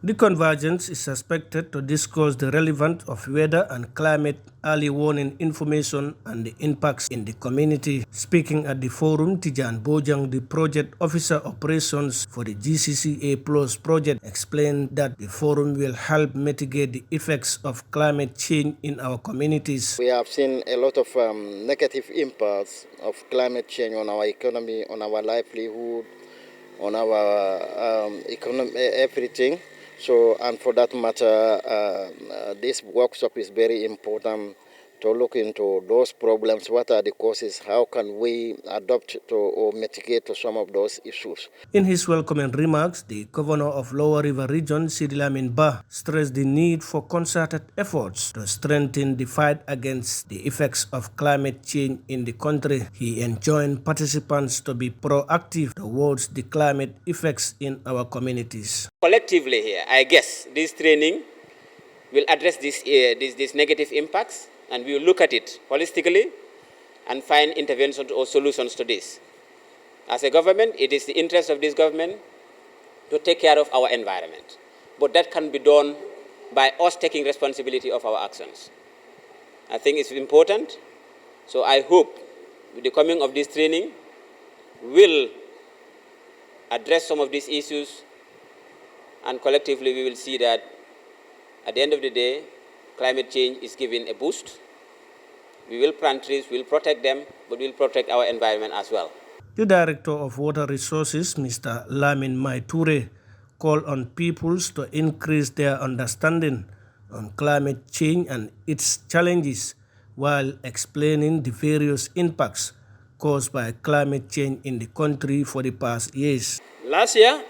The convergence is expected to discuss the relevance of weather and climate early warning information and the impacts in the community. Speaking at the forum, Tijan Bojang, the project officer operations for the GCCA Plus project, explained that the forum will help mitigate the effects of climate change in our communities. We have seen a lot of negative impacts of climate change on our economy, on our livelihood, on our everything. So, and for that matter, this workshop is very important to look into those problems. What are the causes? How can we adapt to or mitigate to some of those issues? In his welcoming remarks, the governor of Lower River Region, Sidi Lamin Bah, stressed the need for concerted efforts to strengthen the fight against the effects of climate change in the country. He enjoined participants to be proactive towards the climate effects in our communities. Collectively here, I guess this training will address these negative impacts, and we will look at it holistically and find interventions or solutions to this. As a government, it is the interest of this government to take care of our environment. But that can be done by us taking responsibility of our actions. I think it's important. So I hope with the coming of this training will address some of these issues, and collectively we will see that at the end of the day, climate change is given a boost. We will plant trees, we will protect them, but we will protect our environment as well. The Director of Water Resources, Mr. Lamin Maiture, called on peoples to increase their understanding on climate change and its challenges while explaining the various impacts caused by climate change in the country for the past years. Last year,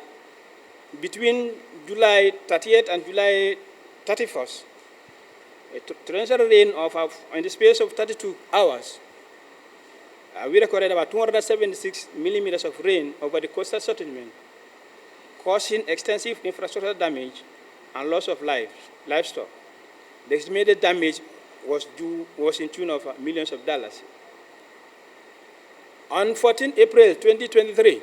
between July 30th and July 31st, a torrential rain in the space of 32 hours, we recorded about 276 millimeters of rain over the coastal settlement, causing extensive infrastructure damage and loss of livestock. The estimated damage was in tune of millions of dollars. On 14 April 2023,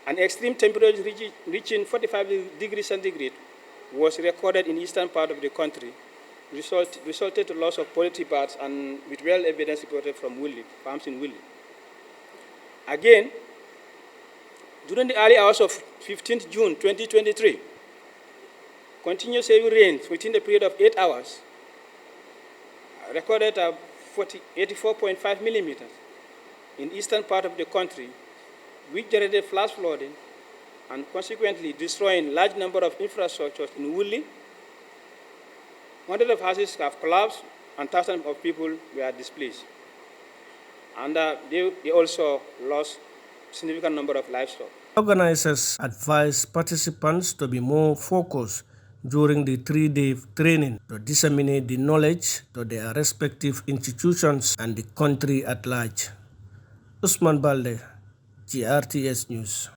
an extreme temperature reaching 45 degrees centigrade was recorded in the eastern part of the country, resulted to loss of poultry birds and with well evidence reported from farms in Willy. Again, during the early hours of 15th June 2023, continuous heavy rain within the period of 8 hours recorded 84.5 millimeters in the eastern part of the country, which generated flash flooding and consequently destroying large number of infrastructures in Willy. Hundreds of houses have collapsed and thousands of people were displaced. And they also lost significant number of livestock. Organizers advise participants to be more focused during the 3-day training to disseminate the knowledge to their respective institutions and the country at large. Ousman Baldeh, GRTS News.